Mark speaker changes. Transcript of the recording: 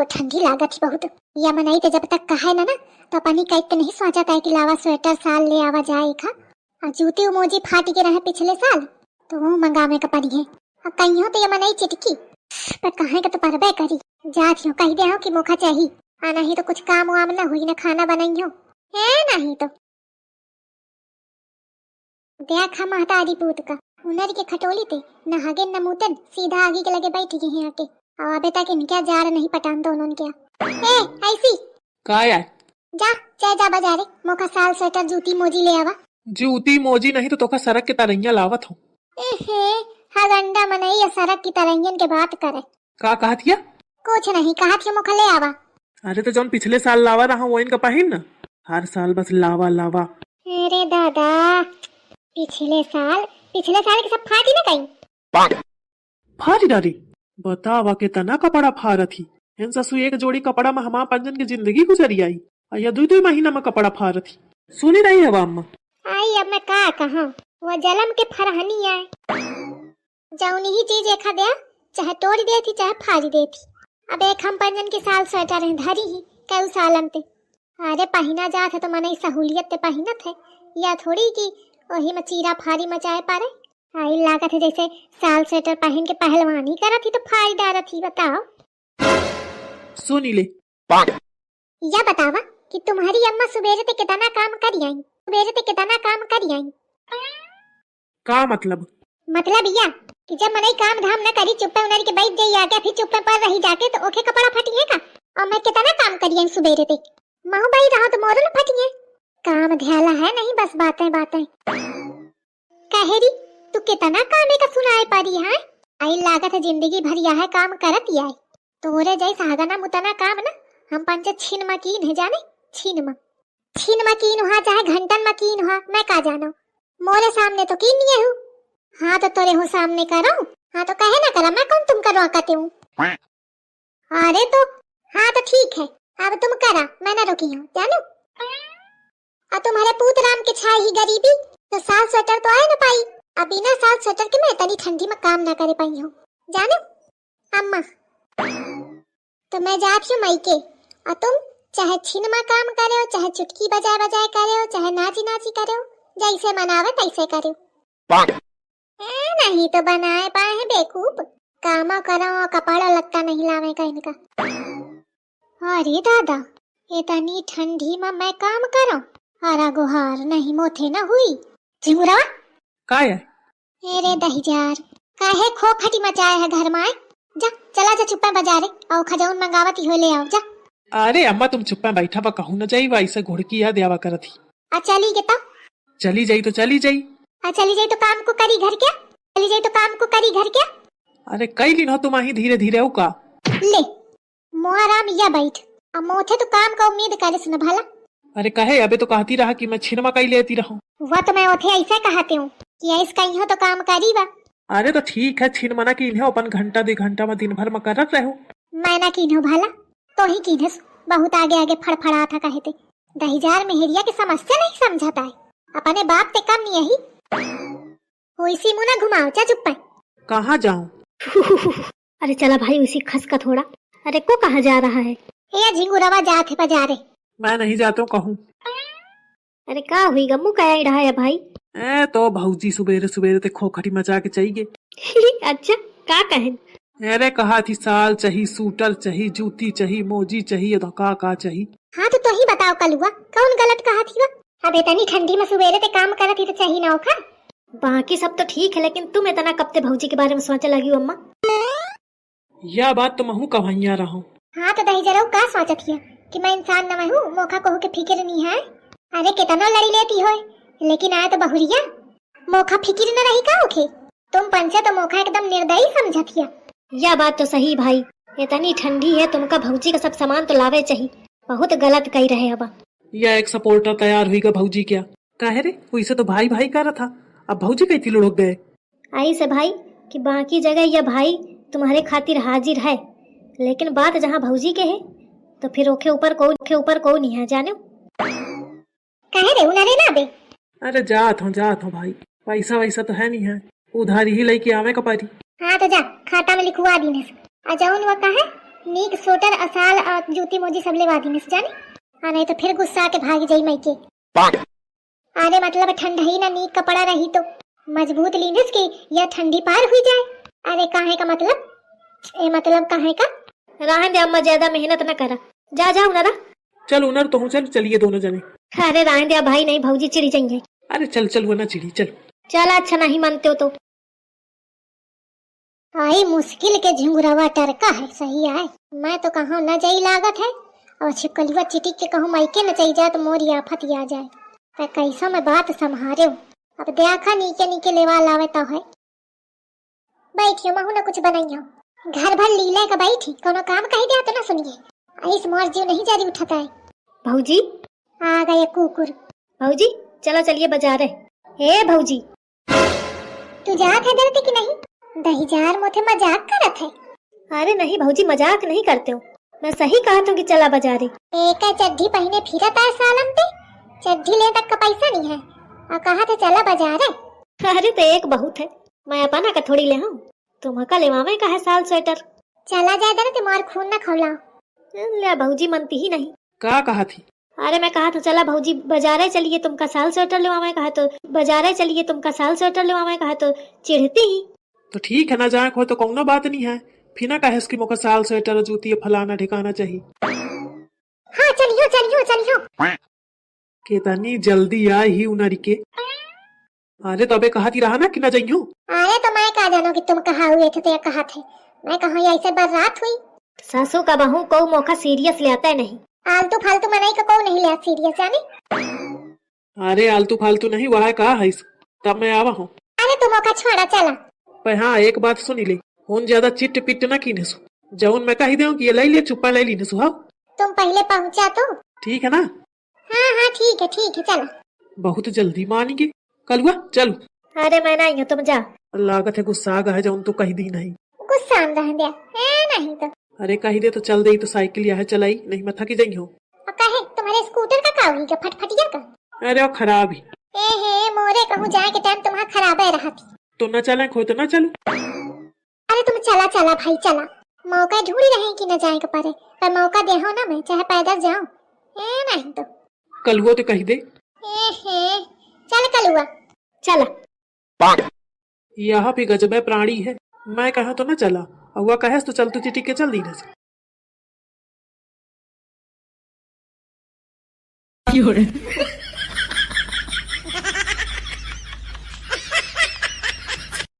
Speaker 1: ठंडी लागत ही बहुत। या मनाई तो जब तक कहा ना तो पानी कई तो नहीं सोचा था कि लावा स्वेटर साल ले आवा जाए खा। और जूती मोजी फाटी के रहे पिछले साल तो वो मंगावे का पड़ी है। अब कहीं हो तो ये मनाई चिटकी पर कहे का तो परबे करी जात हो कही दे हो कि मौका चाहिए आ नहीं तो कुछ काम वाम ना हुई ना खाना बनाई हो है नहीं तो देखा महतारी पूत का उनर के खटोली थे न हगे न मुतन सीधा आगे के लगे बैठ गए हैं आके। और अबे तक इनके जार नहीं पटान दोनों क्या ए ऐसी
Speaker 2: का यार
Speaker 1: जा चाहे जा बाजारे मौका साल स्वेटर जूती मोजी ले आवा।
Speaker 2: जूती मोजी नहीं तो तोका सरक के तरैया लावत हूँ।
Speaker 1: एहे हर अंडा मनई सरक की तरैयन के बात करे
Speaker 2: का कहत हिया?
Speaker 1: कुछ नहीं कहा थी मौका ले आवा।
Speaker 2: अरे तो जौन पिछले साल लावा रहा वो इनका पहिन न हर साल बस लावा लावा।
Speaker 1: अरे दादा पिछले साल के सब फाटी ना कहीं
Speaker 2: फाड़ी डाली बतावा के तना कपड़ा फारत ही इन ससु एक जोड़ी कपड़ा में हमारा पंजन की जिंदगी गुजरी आई और या 2 महीना में कपड़ा फारत ही सुनी रही है वाम
Speaker 1: आई। अब मैं का कहा वो जलम के फरहनी आए जाऊनी ही चीज एखा दे चाहे तोड़ दे थी चाहे फाड़ी दे थी। अब एक हम पंजन के साल स्वेटर धरी ही कई सालन ते अरे पहना जात है तो मन सहूलियत ते पहनत है या थोड़ी की वही में चीरा फाड़ी मचाए पारे। आई लागत है जैसे साल स्वेटर पहन के पहलवानी करा थी तो फाड़ी डारा थी। बताओ
Speaker 2: सुनी ले
Speaker 1: या बतावा कि तुम्हारी अम्मा सुबेरे ते कितना काम करी आई सुबेरे ते कितना काम करी आई।
Speaker 2: का मतलब
Speaker 1: या कि जब मनई काम धाम न करी चुप्पे उनर के बैठ जाई आके फिर चुप्पे पर रही जाके तो ओके कपड़ा फटी है का। और मैं कितना काम करी आई सुबेरे ते महू बाई रहा तो मोरल फटी है काम ध्याला है नहीं बस बातें बातें कहेरी तू कितना काम का सुनाए पारी है। आई लागत है जिंदगी भर यह काम करत ही आई तोरे जैसा हगना मुतना काम ना हम पंच छिन मकीन है जाने छिन मकीन हुआ चाहे घंटन मकीन हुआ मैं का जानो मोरे सामने तो कीन नहीं हूँ। हाँ तो तोरे हो सामने करो हाँ तो कहे ना करा मैं कौन तुम करवा करते हूँ। अरे तो हाँ तो ठीक है अब तुम करा मैं ना रुकी हूँ जानो। अब तुम्हारे पूत राम के छाई ही गरीबी तो साल स्वेटर तो आए ना पाई। अब बिना साल स्वेटर के मैं इतनी ठंडी में काम ना करे पाई हूँ जानो अम्मा। तो मैं जाती हूँ मायके और तुम चाहे छिन में काम करे हो चाहे चुटकी बजाए बजाए करे हो चाहे नाची नाची करे हो जैसे मनावे तैसे करे नहीं तो बनाए पाए है बेकूफ काम करो कपड़ा लगता नहीं लावे का इनका। अरे दादा इतनी ठंडी में मैं काम करो हरा गुहार नहीं मोथे न हुई झिमुरा
Speaker 2: का है?
Speaker 1: अरे दहीजार काहे खो खटी मचाए है घर में जा चला जा चुप्पा बाजारे और खजौन मंगावती हो ले आओ जा।
Speaker 2: अरे अम्मा तुम चुप्पा बैठा बा कहूँ न जाई वैसे घुड़की याद आवा करत ही।
Speaker 1: चली के तो
Speaker 2: चली जाई तो चली जाई
Speaker 1: चली जाई तो काम को करी घर क्या चली जाई तो काम को करी घर क्या।
Speaker 2: अरे कई दिन हो तुम ही धीरे धीरे का
Speaker 1: ले मोहराम या बैठ अब मोथे तो काम का उम्मीद करे सुन भला।
Speaker 2: अरे कहे अबे तो कहती रहा कि मैं छिनमा कई लेती रहूं।
Speaker 1: वो तो मैं ओथे ऐसे कहते हूँ कि ऐस कहीं हो तो काम करी बा।
Speaker 2: अरे तो ठीक है छिन मना की इन्हें अपन घंटा 2 घंटा में दिन भर में करत रहो।
Speaker 1: मैं ना कीन्हो भला तो ही कीन्हस बहुत आगे आगे फड़फड़ा था कहते दहीजार मेहरिया की समस्या नहीं समझाता है अपने बाप ते कम नहीं है इसी मुना घुमाओ चा चुप पाए
Speaker 2: कहाँ जाऊँ।
Speaker 1: अरे चला भाई उसी खस का थोड़ा। अरे को कहाँ जा रहा है ये झिंगुरवा जाते बाजारे
Speaker 2: मैं नहीं जाता कहूँ।
Speaker 1: अरे का हुई गम्मू का रहा है भाई
Speaker 2: तो भौजी सुबेरे सुबेरे ते खोखटी मचा के चाहिए।
Speaker 1: अच्छा का कहे
Speaker 2: अरे कहा थी साल चाहिए सूटर चाहिए जूती चाहिए मोजी चाहिए तो का चाहिए।
Speaker 1: हाँ तो ही बताओ कलुआ कौन गलत कहा थी अब इतनी ठंडी में सुबेरे ते काम करा थी तो चाहिए ना ओखा। बाकी सब तो ठीक है लेकिन तुम इतना कब ते भौजी के बारे में सोचे लगी अम्मा।
Speaker 2: यह बात तो महू कहाइया रहा हूँ।
Speaker 1: हाँ तो दही जरा का सोचत है कि मैं इंसान न मैं हूँ मौका को के फिक्र नहीं है। अरे कितना लड़ी लेती हो लेकिन आया तो बहुरिया मौका फिक्र न रही का ओखे तुम पंचे तो मौका एकदम निर्दयी समझत हिया। यह बात तो सही भाई इतनी ठंडी है तुमका भौजी का सब सामान तो लावे चाहिए बहुत गलत कही रहे अब।
Speaker 2: यह एक सपोर्टर तैयार हुई का भौजी क्या कहे रे वैसे तो भाई भाई कर रहा था अब भौजी कई लुढ़क गए।
Speaker 1: आई से भाई कि बाकी जगह यह भाई तुम्हारे खातिर हाजिर है लेकिन बात जहाँ भौजी के है तो फिर ओखे ऊपर को नहीं है जाने कहे रे उनारे ना बे।
Speaker 2: अरे जात हूँ भाई पैसा वैसा तो है नहीं है उधारी ही लेके आवे का पारी।
Speaker 1: हाँ तो जा खाता में लिखवा दी आ जाऊन वो कहे नीक स्वेटर असाल और जूती मोजी सब लेवा दी जाने आ नहीं तो फिर गुस्सा के भाग जाई मैके। अरे मतलब ठंडा ही ना नीक कपड़ा रही तो मजबूत लीनिस की या ठंडी पार हुई जाए। अरे काहे का मतलब ए मतलब काहे का
Speaker 3: रहने दे अम्मा, ज्यादा मेहनत न करा, जा जा उनरा।
Speaker 2: चल उनर तो हूँ, चल चलिए दोनों जने।
Speaker 3: अरे रहने दे भाई, नहीं भौजी चिड़ी जाएंगे।
Speaker 2: अरे चल चल वो ना चिड़ी, चल
Speaker 3: चल अच्छा नहीं मानते हो तो।
Speaker 1: आई मुश्किल के झुंगुरवा टरका है सही आए। मैं तो कहूँ न जाई लागत है और छिपकलिया चिटिक के कहूँ मायके न चई जाए तो मोरी आफत आ जाए। तो कैसा मैं बात संभारे हूँ। अब देखा नीचे नीचे लेवा लावे तो है। बैठियो महू न कुछ बनाइयो। घर भर लीला का बैठी कोनो काम कही दिया तो न सुनिए। इस मोर जीव नहीं जारी उठाता है।
Speaker 3: भौजी
Speaker 1: आ गए कुकुर।
Speaker 3: भौजी चलो चलिए बाजार है। हे भौजी
Speaker 1: तू जात है डरती कि नहीं? दहीजार मोथे मजाक करत है।
Speaker 3: अरे नहीं भौजी, मजाक नहीं करते हो, मैं सही कहा था कि चला बाजारे।
Speaker 1: एक चड्ढी पहने फिरत है सालन पे, चड्ढी ले तक का पैसा नहीं है और कहा था चला बाजार है।
Speaker 3: अरे तो एक बहुत है, मैं अपना का थोड़ी ले आऊं, तुम का लेवावे का है साल स्वेटर।
Speaker 1: चला जाए दर तुम्हार खून न खौलाओ।
Speaker 3: ले भौजी मनती ही नहीं।
Speaker 2: का कहा थी?
Speaker 3: अरे मैं कहा था चला भौजी बाजारे चलिए, तुमका साल स्वेटर लेवावे कहा तो बाजारे चलिए, तुमका साल स्वेटर लेवावे कहा तो चिढ़ती ही।
Speaker 2: तो ठीक है ना, जाए हो तो कौनो बात नहीं है, फिर ना कहे कि मोका साल स्वेटर जूती फलाना ठिकाना चाहिए।
Speaker 1: हाँ चलियो चलियो चलियो।
Speaker 2: केतनी जल्दी आई ही उनरी के। अरे तो अबे कहा थी रहा ना कि ना जाइयो।
Speaker 1: अरे तो मैं क्या जानो कि तुम कहा हुए थे तो या कहा थे। मैं कहूँ ऐसे बारात हुई।
Speaker 3: सासू का बहू को मौका सीरियस ले आता है नहीं।
Speaker 1: आलतू फालतू मनाई का को नहीं लिया सीरियस जाने।
Speaker 2: अरे आलतू फालतू नहीं, वह कहा है तब मैं आवा हूँ।
Speaker 1: अरे तुम मौका छोड़ा चला।
Speaker 2: पर हाँ एक बात सुनी ले, होन ज्यादा चिट पिट ना कीने सु, जौन मैं कही दे कि ये ले ले चुप्पा ले लीने सु। हाँ
Speaker 1: तुम पहले पहुंचा तो
Speaker 2: ठीक है ना?
Speaker 1: हाँ हाँ ठीक है चला।
Speaker 2: बहुत जल्दी मानेंगे कलुआ, चल।
Speaker 3: अरे मैं नहीं हूँ, तुम जा।
Speaker 2: लागत है गुस्सा आ गया जौन तू कही दी नहीं।
Speaker 1: गुस्सा में रह दिया नहीं तो।
Speaker 2: अरे कही दे तो चल दे तो साइकिल यह चलाई नहीं मैं थकी जाई हूँ।
Speaker 1: और कहे तुम्हारे स्कूटर का का हुई का फटफटिया का।
Speaker 2: अरे वो खराब ही।
Speaker 1: ए मोरे कहूँ जाए के टाइम तुम्हारा खराब है रहा थी।
Speaker 2: तो न चले खो तो न चलो।
Speaker 1: अरे तुम चला चला भाई चला। मौका ढूंढ रहे कि न जाए के पारे, पर मौका दे हो ना, मैं चाहे पैदल जाऊं। नहीं तो
Speaker 2: कलुआ तो कही दे।
Speaker 1: चल कलुआ
Speaker 3: चला।
Speaker 2: यहाँ पे गजब है प्राणी है, मैं कहा तो न चला और वह कहे तो चल तू चिटी के चल दी न।